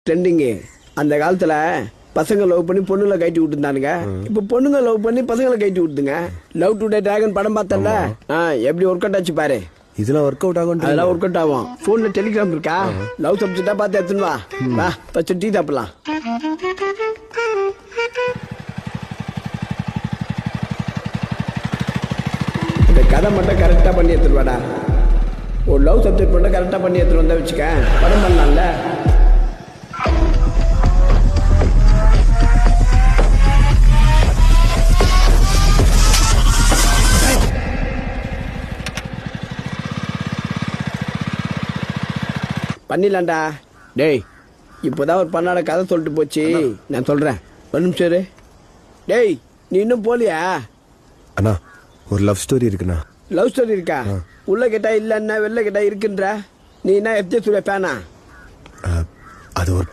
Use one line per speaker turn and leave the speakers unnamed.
Trending. அந்த காலத்துல பசங்க லவ் பண்ணி பொண்ணுங்களை கட்டி விட்டுருந்தானுங்க. இப்ப பொண்ணுங்க லவ் பண்ணி பசங்களை கட்டி விட்டுதுங்க. லவ் டுடே டிராகன் படம் பார்த்தல, எப்படி ஒர்க் அவுட் ஆச்சு பாரு.
இதெல்லாம் ஒர்க் அவுட் ஆகும்.
அதெல்லாம் ஒர்க் அவுட் ஆகும். போன்ல டெலிகிராம் இருக்கா? லவ் சப்ஜெக்டா பார்த்து எடுத்துன்னு வா. வா ஃபர்ஸ்ட் டீ சாப்பிடலாம். இந்த கதை மட்டும் கரெக்டா பண்ணி எடுத்துட்டு வாடா. ஒரு லவ் சப்ஜெக்ட் மட்டும் கரெக்டா பண்ணி எடுத்துட்டு வந்தா வச்சுக்க, படம் பண்ணலாம்ல. பண்ணிடலாம்டா. டேய் இப்போதான் ஒரு பண்ணாட கதை சொல்லிட்டு போச்சு, நான் சொல்றேன். ஒரு நிமிஷம் இரு. டேய் நீ இன்னும் போலியா?
அண்ணா ஒரு லவ் ஸ்டோரி இருக்குண்ணா.
லவ் ஸ்டோரி இருக்கா? உள்ள கேட்டா இல்லன்னா வெளில கேட்டா இருக்குன்ற. நீ என்ன எஃப்ஜே சூர்யா ஃபேனா?
அது ஒரு